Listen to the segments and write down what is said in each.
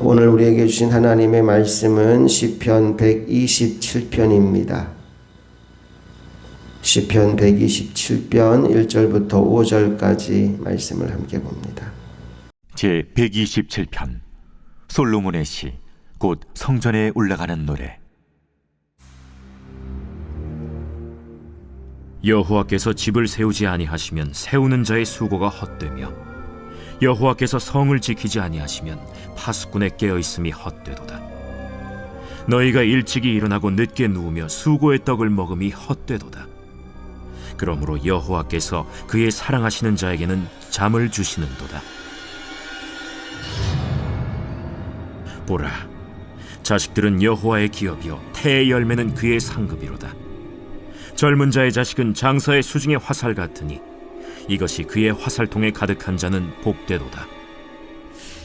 오늘 우리에게 주신 하나님의 말씀은 시편 127편입니다. 시편 127편 1절부터 5절까지 말씀을 함께 봅니다. 제 127편 솔로몬의 시, 곧 성전에 올라가는 노래. 여호와께서 집을 세우지 아니하시면 세우는 자의 수고가 헛되며, 여호와께서 성을 지키지 아니하시면 파수꾼의 깨어있음이 헛되도다. 너희가 일찍이 일어나고 늦게 누우며 수고의 떡을 먹음이 헛되도다. 그러므로 여호와께서 그의 사랑하시는 자에게는 잠을 주시는도다. 보라, 자식들은 여호와의 기업이요 태의 열매는 그의 상급이로다. 젊은 자의 자식은 장사의 수중의 화살 같으니 이것이 그의 화살통에 가득한 자는 복되도다.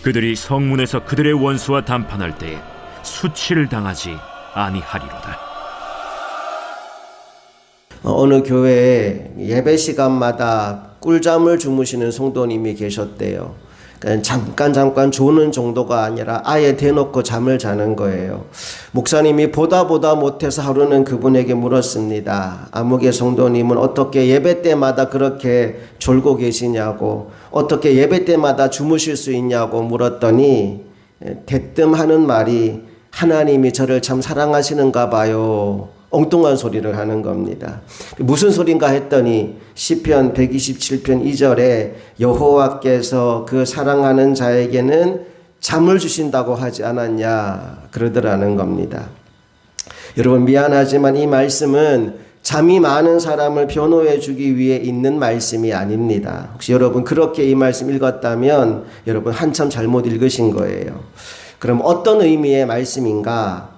그들이 성문에서 그들의 원수와 담판할 때에 수치를 당하지 아니하리로다. 어느 교회에 예배 시간마다 꿀잠을 주무시는 성도님이 계셨대요. 잠깐 조는 정도가 아니라 아예 대놓고 잠을 자는 거예요. 목사님이 보다 못해서 하루는 그분에게 물었습니다. 아무개 성도님은 어떻게 예배 때마다 그렇게 졸고 계시냐고, 어떻게 예배 때마다 주무실 수 있냐고 물었더니 대뜸 하는 말이 하나님이 저를 참 사랑하시는가 봐요. 엉뚱한 소리를 하는 겁니다. 무슨 소린가 했더니 시편 127편 2절에 여호와께서 그 사랑하는 자에게는 잠을 주신다고 하지 않았냐 그러더라는 겁니다. 여러분, 미안하지만 이 말씀은 잠이 많은 사람을 변호해 주기 위해 있는 말씀이 아닙니다. 혹시 여러분 그렇게 이 말씀 읽었다면 여러분 한참 잘못 읽으신 거예요. 그럼 어떤 의미의 말씀인가?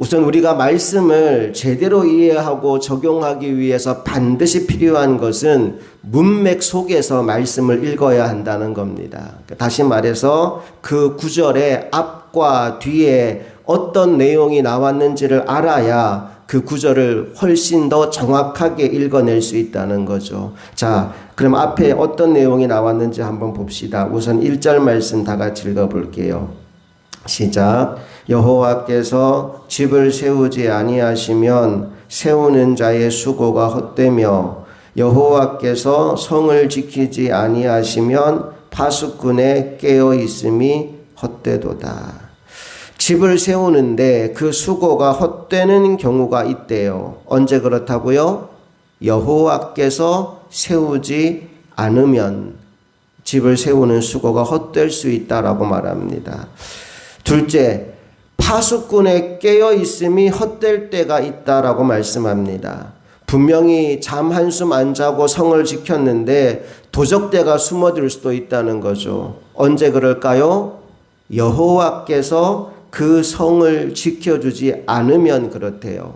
우선 우리가 말씀을 제대로 이해하고 적용하기 위해서 반드시 필요한 것은 문맥 속에서 말씀을 읽어야 한다는 겁니다. 다시 말해서 그 구절의 앞과 뒤에 어떤 내용이 나왔는지를 알아야 그 구절을 훨씬 더 정확하게 읽어낼 수 있다는 거죠. 자, 그럼 앞에 어떤 내용이 나왔는지 한번 봅시다. 우선 1절 말씀 다 같이 읽어볼게요. 시작. 여호와께서 집을 세우지 아니하시면 세우는 자의 수고가 헛되며, 여호와께서 성을 지키지 아니하시면 파수꾼의 깨어 있음이 헛되도다. 집을 세우는데 그 수고가 헛되는 경우가 있대요. 언제 그렇다고요? 여호와께서 세우지 않으면 집을 세우는 수고가 헛될 수 있다라고 말합니다. 둘째, 파수꾼의 깨어있음이 헛될 때가 있다라고 말씀합니다. 분명히 잠 한숨 안 자고 성을 지켰는데 도적대가 숨어들 수도 있다는 거죠. 언제 그럴까요? 여호와께서 그 성을 지켜주지 않으면 그렇대요.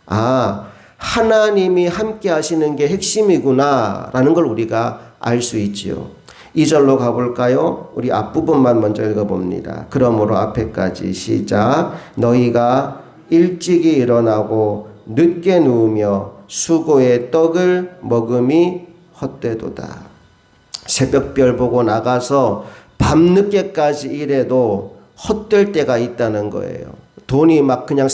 아, 하나님이 함께 하시는 게 핵심이구나 라는 걸 우리가 알 수 있지요. 2절로 가볼까요? 우리 앞부분만 먼저 읽어봅니다. 그러므로 앞에까지 시작. 너희가 일찍이 일어나고 늦게 누우며 수고의 떡을 먹음이 헛되도다. 새벽별 보고 나가서 밤늦게까지 일해도 헛될 때가 있다는 거예요. 돈이 막 그냥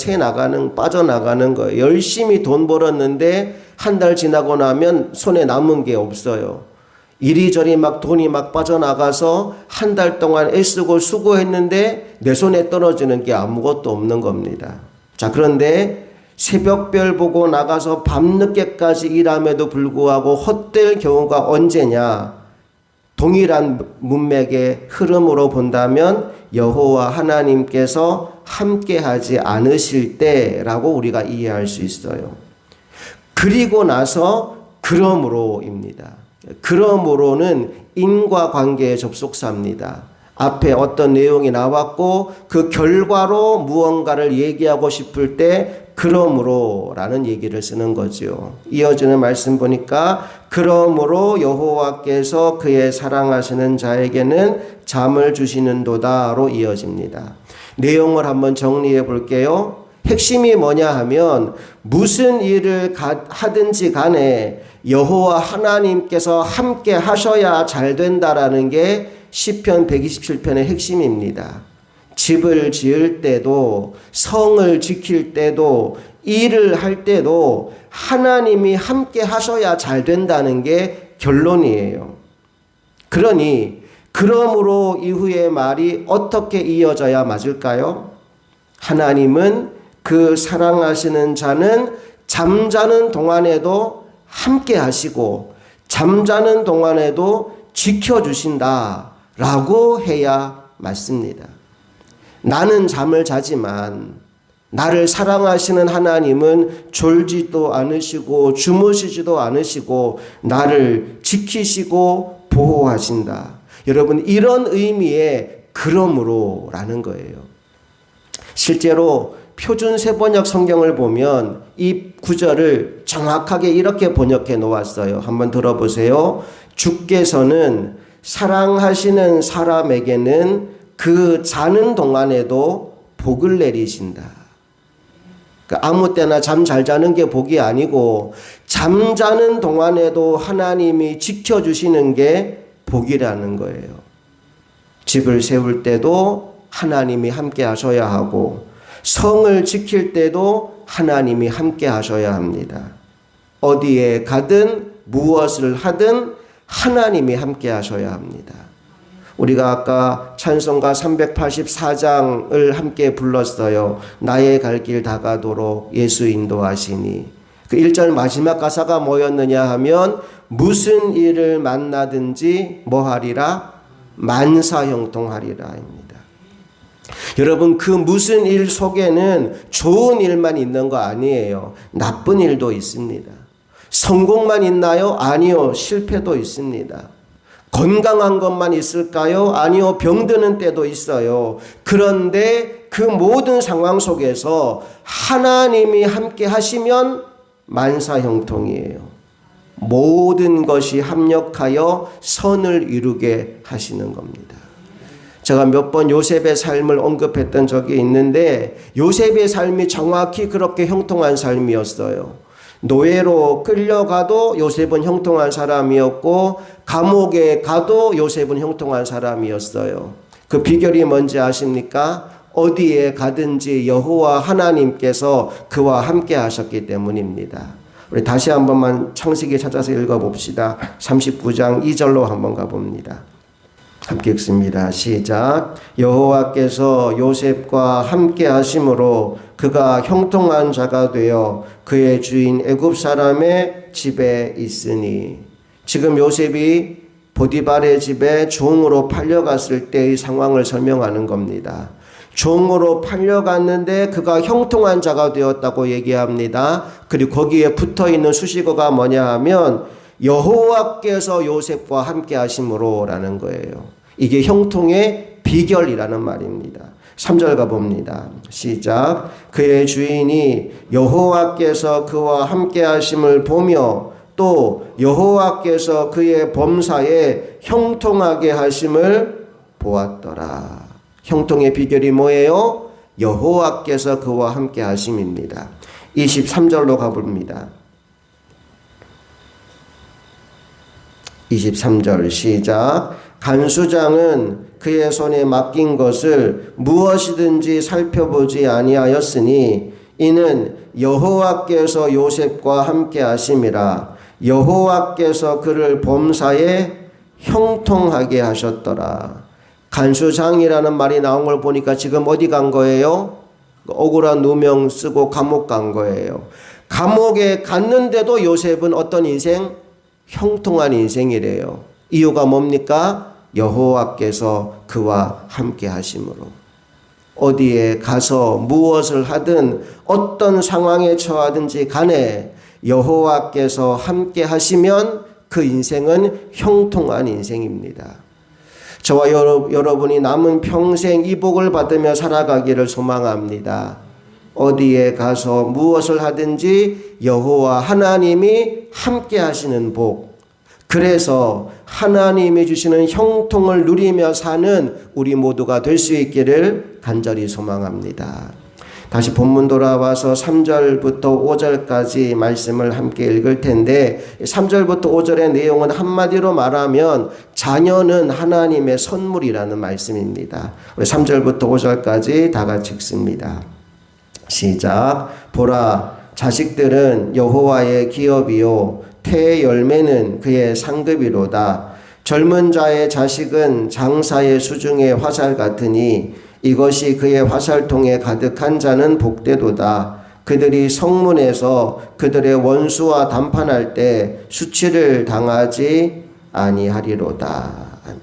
빠져나가는 거예요. 열심히 돈 벌었는데 한 달 지나고 나면 손에 남은 게 없어요. 이리저리 막 돈이 막 빠져나가서 한 달 동안 애쓰고 수고했는데 내 손에 떨어지는 게 아무것도 없는 겁니다. 자, 그런데 새벽별 보고 나가서 밤늦게까지 일함에도 불구하고 헛될 경우가 언제냐? 동일한 문맥의 흐름으로 본다면 여호와 하나님께서 함께하지 않으실 때라고 우리가 이해할 수 있어요. 그리고 나서 그러므로입니다. 그러므로는 인과관계의 접속사입니다. 앞에 어떤 내용이 나왔고 그 결과로 무언가를 얘기하고 싶을 때 그러므로라는 얘기를 쓰는 거죠. 이어지는 말씀 보니까 그러므로 여호와께서 그의 사랑하시는 자에게는 잠을 주시는도다로 이어집니다. 내용을 한번 정리해 볼게요. 핵심이 뭐냐 하면 무슨 일을 하든지 간에 여호와 하나님께서 함께 하셔야 잘 된다라는 게 시편 127편의 핵심입니다. 집을 지을 때도, 성을 지킬 때도, 일을 할 때도 하나님이 함께 하셔야 잘 된다는 게 결론이에요. 그러므로 이후의 말이 어떻게 이어져야 맞을까요? 하나님은 그 사랑하시는 자는 잠자는 동안에도 함께 하시고 잠자는 동안에도 지켜주신다 라고 해야 맞습니다. 나는 잠을 자지만 나를 사랑하시는 하나님은 졸지도 않으시고 주무시지도 않으시고 나를 지키시고 보호하신다. 여러분, 이런 의미의 그러므로라는 거예요. 실제로 표준 세번역 성경을 보면 이 구절을 정확하게 이렇게 번역해 놓았어요. 한번 들어보세요. 주께서는 사랑하시는 사람에게는 그 자는 동안에도 복을 내리신다. 그러니까 아무 때나 잠 잘 자는 게 복이 아니고 잠자는 동안에도 하나님이 지켜주시는 게 복이라는 거예요. 집을 세울 때도 하나님이 함께 하셔야 하고 성을 지킬 때도 하나님이 함께 하셔야 합니다. 어디에 가든 무엇을 하든 하나님이 함께 하셔야 합니다. 우리가 아까 찬송가 384장을 함께 불렀어요. 나의 갈 길 다가도록 예수 인도하시니. 그 1절 마지막 가사가 뭐였느냐 하면 무슨 일을 만나든지 뭐하리라? 만사형통하리라입니다. 여러분, 그 무슨 일 속에는 좋은 일만 있는 거 아니에요. 나쁜 일도 있습니다. 성공만 있나요? 아니요. 실패도 있습니다. 건강한 것만 있을까요? 아니요. 병드는 때도 있어요. 그런데 그 모든 상황 속에서 하나님이 함께 하시면 만사형통이에요. 모든 것이 합력하여 선을 이루게 하시는 겁니다. 제가 몇 번 요셉의 삶을 언급했던 적이 있는데 요셉의 삶이 정확히 그렇게 형통한 삶이었어요. 노예로 끌려가도 요셉은 형통한 사람이었고 감옥에 가도 요셉은 형통한 사람이었어요. 그 비결이 뭔지 아십니까? 어디에 가든지 여호와 하나님께서 그와 함께 하셨기 때문입니다. 우리 다시 한 번만 창세기 찾아서 읽어봅시다. 39장 2절로 한번 가봅니다. 함께 읽습니다. 시작. 여호와께서 요셉과 함께 하심으로 그가 형통한 자가 되어 그의 주인 애굽 사람의 집에 있으니. 지금 요셉이 보디발의 집에 종으로 팔려갔을 때의 상황을 설명하는 겁니다. 종으로 팔려갔는데 그가 형통한 자가 되었다고 얘기합니다. 그리고 거기에 붙어있는 수식어가 뭐냐 하면 여호와께서 요셉과 함께 하심으로 라는 거예요. 이게 형통의 비결이라는 말입니다. 3절 가봅니다. 시작. 그의 주인이 여호와께서 그와 함께 하심을 보며 또 여호와께서 그의 범사에 형통하게 하심을 보았더라. 형통의 비결이 뭐예요? 여호와께서 그와 함께 하심입니다. 23절로 가봅니다. 23절 시작. 간수장은 그의 손에 맡긴 것을 무엇이든지 살펴보지 아니하였으니 이는 여호와께서 요셉과 함께 하심이라. 여호와께서 그를 범사에 형통하게 하셨더라. 간수장이라는 말이 나온 걸 보니까 지금 어디 간 거예요? 억울한 누명 쓰고 감옥 간 거예요. 감옥에 갔는데도 요셉은 어떤 인생? 형통한 인생이래요. 이유가 뭡니까? 여호와께서 그와 함께 하심으로. 어디에 가서 무엇을 하든 어떤 상황에 처하든지 간에 여호와께서 함께 하시면 그 인생은 형통한 인생입니다. 저와 여러분이 남은 평생 이 복을 받으며 살아가기를 소망합니다. 어디에 가서 무엇을 하든지 여호와 하나님이 함께 하시는 복. 그래서 하나님이 주시는 형통을 누리며 사는 우리 모두가 될 수 있기를 간절히 소망합니다. 다시 본문 돌아와서 3절부터 5절까지 말씀을 함께 읽을 텐데 3절부터 5절의 내용은 한마디로 말하면 자녀는 하나님의 선물이라는 말씀입니다. 우리 3절부터 5절까지 다 같이 읽습니다. 시작. 보라, 자식들은 여호와의 기업이요 태의 열매는 그의 상급이로다. 젊은 자의 자식은 장사의 수중의 화살 같으니 이것이 그의 화살통에 가득한 자는 복되도다. 그들이 성문에서 그들의 원수와 담판할 때 수치를 당하지 아니하리로다. 아멘.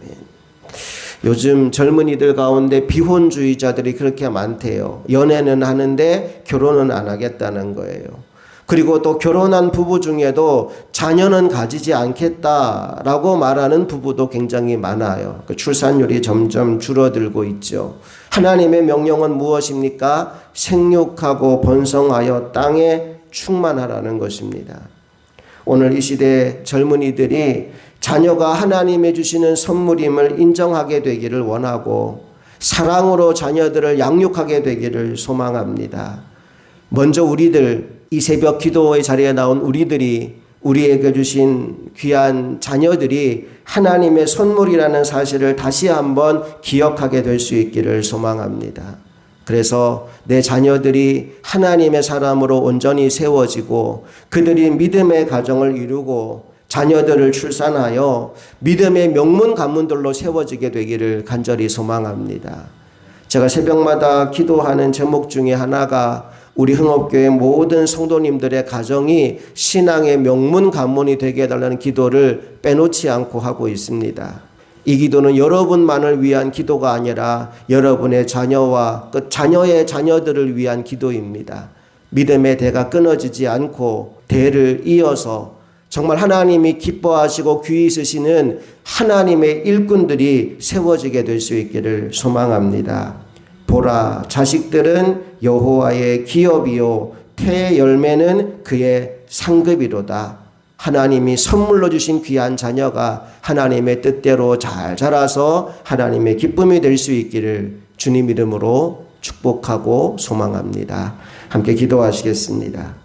요즘 젊은이들 가운데 비혼주의자들이 그렇게 많대요. 연애는 하는데 결혼은 안 하겠다는 거예요. 그리고 또 결혼한 부부 중에도 자녀는 가지지 않겠다라고 말하는 부부도 굉장히 많아요. 출산율이 점점 줄어들고 있죠. 하나님의 명령은 무엇입니까? 생육하고 번성하여 땅에 충만하라는 것입니다. 오늘 이 시대 젊은이들이 자녀가 하나님이 주시는 선물임을 인정하게 되기를 원하고 사랑으로 자녀들을 양육하게 되기를 소망합니다. 먼저 우리들, 이 새벽 기도의 자리에 나온 우리들이 우리에게 주신 귀한 자녀들이 하나님의 선물이라는 사실을 다시 한번 기억하게 될 수 있기를 소망합니다. 그래서 내 자녀들이 하나님의 사람으로 온전히 세워지고 그들이 믿음의 가정을 이루고 자녀들을 출산하여 믿음의 명문 가문들로 세워지게 되기를 간절히 소망합니다. 제가 새벽마다 기도하는 제목 중에 하나가 우리 흥업교회 모든 성도님들의 가정이 신앙의 명문 가문이 되게 해달라는 기도를 빼놓지 않고 하고 있습니다. 이 기도는 여러분만을 위한 기도가 아니라 여러분의 자녀와 그 자녀의 자녀들을 위한 기도입니다. 믿음의 대가 끊어지지 않고 대를 이어서 정말 하나님이 기뻐하시고 귀히 쓰시는 하나님의 일꾼들이 세워지게 될 수 있기를 소망합니다. 보라, 자식들은 여호와의 기업이요 태의 열매는 그의 상급이로다. 하나님이 선물로 주신 귀한 자녀가 하나님의 뜻대로 잘 자라서 하나님의 기쁨이 될 수 있기를 주님 이름으로 축복하고 소망합니다. 함께 기도하시겠습니다.